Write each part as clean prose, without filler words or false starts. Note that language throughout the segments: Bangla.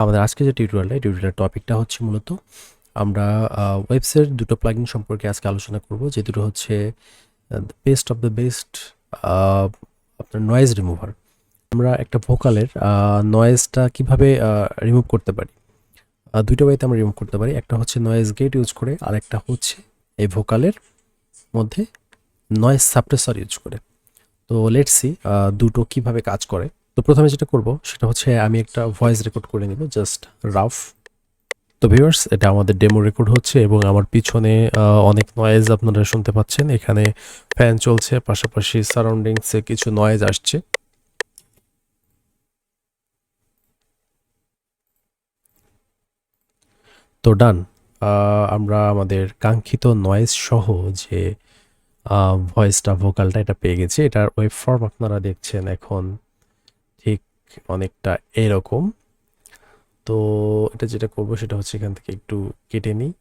আমাদের আজকে যে টিউটোরিয়ালের টপিকটা হচ্ছে মূলত আমরা ওয়েবসের দুটো প্লাগইন সম্পর্কে আজকে আলোচনা করব, যে দুটো হচ্ছে বেস্ট অফ দ্য বেস্ট আপনার নয়েজ রিমুভার। আমরা একটা ভোকালের নয়েজটা কিভাবে রিমুভ করতে পারি। দুইটা ওয়েতে আমরা রিমুভ করতে পারি, একটা হচ্ছে নয়েজ গেট ইউজ করে, আর একটা হচ্ছে এই ভোকালের মধ্যে নয়েজ সাপ্রেসর ইউজ করে। তো লেটস সি দুটো কিভাবে কাজ করে। তো প্রথমে যেটা করব সেটা হচ্ছে আমি একটা ভয়েস রেকর্ড করে নিব, জাস্ট রাফ। তো ভিউয়ার্স, এটা আমাদের ডেমো রেকর্ড হচ্ছে এবং আমার পিছনে অনেক নয়েজ আপনারা শুনতে পাচ্ছেন। এখানে ফ্যান চলছে, পাশাপাশি সারাউন্ডিংসে কিছু নয়েজ আসছে। তো ডান, আমরা আমাদের কাঙ্ক্ষিত নয়েজ সহ যে ভয়েসটা, ভোকালটা, এটা পেয়ে গেছি। এটার ওয়েব ফর্ম আপনারা দেখছেন এখন ঠিক অনেকটা এরকম। তো এটা যেটা করব সেটা হচ্ছে এখান থেকে একটু কেটে নিই।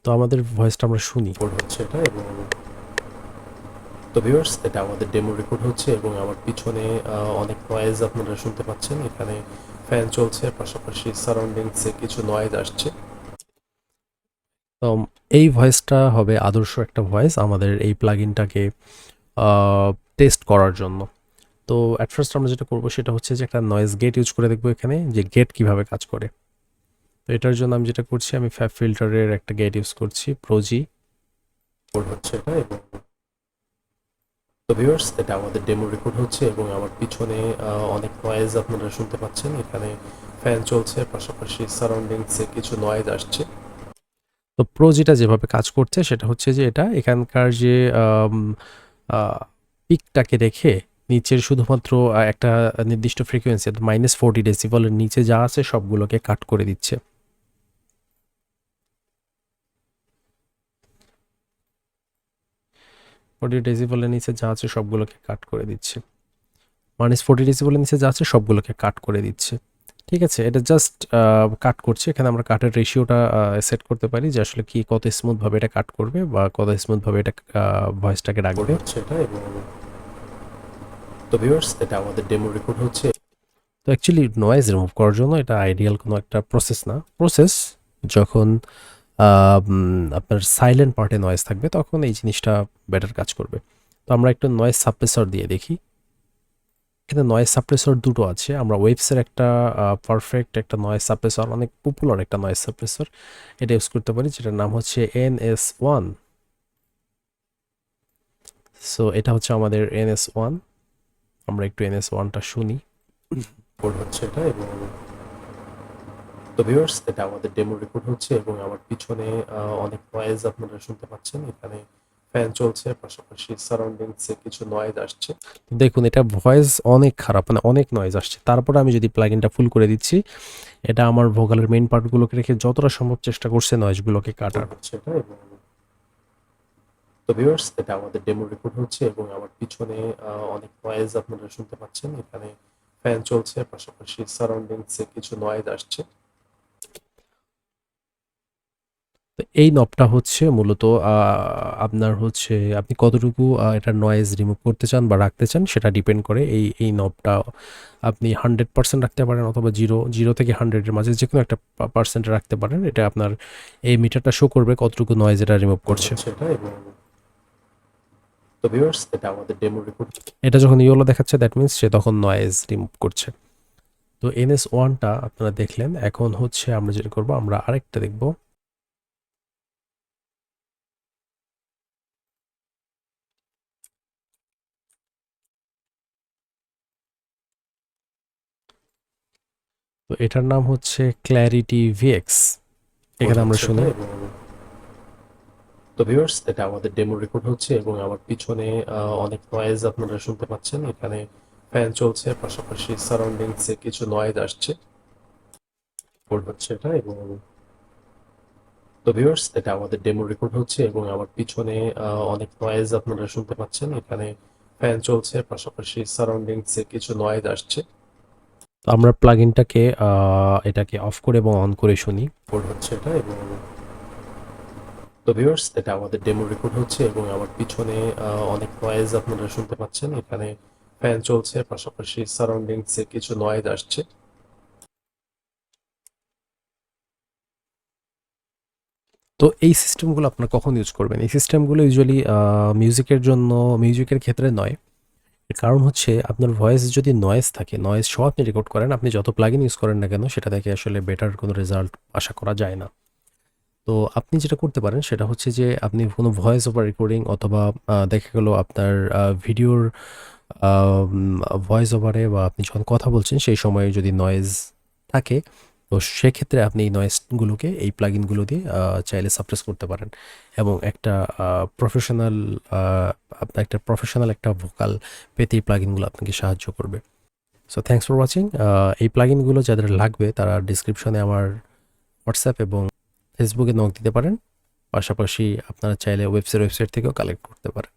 তো আমাদের ভয়েসটা আমরা শুনি হচ্ছে এটা। এবং তো ভিউয়ার্স, এটা আমাদের ডেমো রেকর্ড হচ্ছে এবং আমার পিছনে অনেক নয়েজ আপনারা শুনতে পাচ্ছেন। এখানে ফ্যান চলছে, পাশাপাশি সারাউন্ডিংসে কিছু নয়েজ আসছে। তো এই ভয়েসটা হবে আদর্শ একটা ভয়েস আমাদের এই প্লাগইনটাকে টেস্ট করার জন্য। তো অ্যাট ফার্স্ট আমরা যেটা করব সেটা হচ্ছে যে একটা নয়েজ গেট ইউজ করে দেখবো এখানে যে গেট কিভাবে কাজ করে। তো এটার জন্য আমি যেটা করছি, আমি ফ্যাব ফিল্টারের একটা গেট ইউজ করছি, প্রোজি হচ্ছে এটা। এবং তো ভিউয়ার্স, এটা আমাদের ডেমো রেকর্ড হচ্ছে এবং আমার পিছনে অনেক নয়েজ আপনারা শুনতে পাচ্ছেন। এখানে ফ্যান চলছে, পাশাপাশি সারাউন্ডিংসে কিছু নয়েজ আসছে। তো প্রোজিটা যেভাবে কাজ করছে সেটা হচ্ছে যে এটা এখানকার যে পিকটাকে রেখে নিচের শুধুমাত্র একটা নির্দিষ্ট ফ্রিকোয়েন্সি -40 ডেসিবলের নিচে যা আছে সবগুলোকে কাট করে দিচ্ছে। 40 ডেসিবলের নিচে যা আছে সবগুলোকে কাট করে দিচ্ছে। -40 ডেসিবলের নিচে যা আছে সবগুলোকে কাট করে দিচ্ছে। ঠিক আছে, এটা জাস্ট কাট করছে। এখানে আমরা কাটের রেশিওটা সেট করতে পারি যে আসলে কি কত স্মুথভাবে এটা কাট করবে বা কত স্মুথভাবে এটা ভয়েসটাকে রাখবে হচ্ছে এটা। এবং তো ভিউয়ার্স, এটা আমাদের ডেমো রেকর্ড হচ্ছে। তো অ্যাকচুয়ালি নয়েজ রিমুভ করার জন্য এটা আইডিয়াল কোনো একটা প্রসেস না। প্রসেস যখন আপনার সাইলেন্ট পার্টে নয়েজ থাকবে তখন এই জিনিসটা বেটার কাজ করবে। তো আমরা একটু নয়েজ সাপ্রেসর দিয়ে দেখি। এখানে নয়েজ সাপ্রেসর দুটো আছে। আমরা ওয়েভসের একটা পারফেক্ট একটা নয়েজ সাপ্রেসর, অনেক পপুলার একটা নয়েজ সাপ্রেসর, এটা ইউজ করতে পারি, যেটার নাম হচ্ছে NS1। সো এটা হচ্ছে আমাদের NS1। আমরা একটু NS1টা শুনি হচ্ছে এটা। এবং তো ভিউয়ার্স, এটা আমাদের ডেমো রেকর্ড হচ্ছে এবং আমার পিছনে অনেক নয়েজ আপনারা শুনতে পাচ্ছেন। এখানে ফ্যান চলছে, পাশাপাশি সারাউন্ডিংসে কিছু নয়েজ আসছে। দেখুন, এটা ভয়েস অনেক খারাপ, মানে অনেক নয়েজ আসছে। তারপরে আমি যদি প্লাগইনটা ফুল করে দিচ্ছি, এটা আমার ভোকালের মেইন পার্টগুলোকে রেখে যতটা সম্ভব চেষ্টা করছে নয়েজগুলোকে কাটার হচ্ছে এটা। এবং তো ভিউয়ার্স, এটা আমাদের ডেমো রেকর্ড হচ্ছে এবং আমার পিছনে অনেক নয়েজ আপনারা শুনতে পাচ্ছেন। এখানে ফ্যান চলছে, পাশাপাশি সারাউন্ডিংসে কিছু নয়েজ আসছে। তো এই নবটা হচ্ছে মূলত আপনার হচ্ছে আপনি কতটুকু এটার নয়েজ রিমুভ করতে চান বা রাখতে চান সেটা ডিপেন্ড করে। এই নবটা আপনি 100% রাখতে পারেন, অথবা 0 থেকে 100-এর মাঝে যেকোনো একটা পার্সেন্টে রাখতে পারেন। এটা আপনার এই মিটারটা শো করবে কতটুকু নয়েজ এটা রিমুভ করছে সেটা। এবং তো ভিউয়ার্স, এটা আমাদের ডেমো রেকর্ড। এটা যখন ইয়েলো দেখাচ্ছে দ্যাট মিন্স সে তখন নয়েজ রিমুভ করছে। তো NS1টা আপনারা দেখলেন। এখন হচ্ছে আমরা যেটা করব, আমরা আরেকটা দেখব। তো এটার নাম হচ্ছে ক্ল্যারিটি ভিএক্স। এখানে আমরা শুনি। তো ভিউয়ার্স, এটা আমাদের ডেমো রেকর্ড হচ্ছে এবং আমার পিছনে অনেক নয়েজ আপনারা শুনতে পাচ্ছেন। এখানে ফ্যান চলছে, পাশাপাশি সারাউন্ডিংসে কিছু নয়েজ আসছে হচ্ছে এটা। এবং তো ভিউয়ার্স, এটা আমাদের ডেমো রেকর্ড হচ্ছে এবং আমার পিছনে অনেক নয়েজ আপনারা শুনতে পাচ্ছেন। এখানে ফ্যান চলছে, পাশাপাশি সারাউন্ডিংসে কিছু নয়েজ আসছে। তো আমরা প্লাগইনটাকে এটাকে অফ করে এবং অন করে শুনি হচ্ছে এটা। এবং তো ভিউয়ার্স, এটা আমাদের ডেমো রেকর্ড হচ্ছে এবং আমার পিছনে অনেক নয়েজ আপনারা শুনতে পাচ্ছেন। এখানে ফ্যান চলছে, পাশাপাশি সারাউন্ডিংসে কিছু নয়েজ আসছে। তো এই সিস্টেমগুলো আপনারা কখন ইউজ করবেন? এই সিস্টেমগুলো ইউজুয়ালি মিউজিকের ক্ষেত্রে নয়। এর কারণ হচ্ছে আপনার ভয়েস যদি নয়েজ থাকে, নয়েজ সহ আপনি রেকর্ড করেন, আপনি যত প্লাগইন ইউজ করেন না কেন সেটা থেকে আসলে বেটার কোনো রেজাল্ট আশা করা যায় না। তো আপনি যেটা করতে পারেন সেটা হচ্ছে যে আপনি কোনো ভয়েস ওভার রেকর্ডিং অথবা দেখা গেল আপনার ভিডিওর ভয়েস ওভারে বা আপনি যখন কথা বলছেন সেই সময়ে যদি নয়েজ থাকে, তো সেক্ষেত্রে আপনি এই নয়েজগুলোকে এই প্লাগইনগুলো দিয়ে চাইলে সাপ্রেস করতে পারেন এবং একটা প্রফেশনাল আপনার একটা প্রফেশনাল একটা ভোকাল পেতে এই প্লাগইনগুলো আপনাকে সাহায্য করবে। So thanks for watching. এই প্লাগইনগুলো যাদের লাগবে তারা ডিসক্রিপশনে আমার হোয়াটসঅ্যাপ এবং ফেসবুকে নক দিতে পারেন। পাশাপাশি আপনারা চাইলে ওয়েবসাইট থেকেও কালেক্ট করতে পারেন।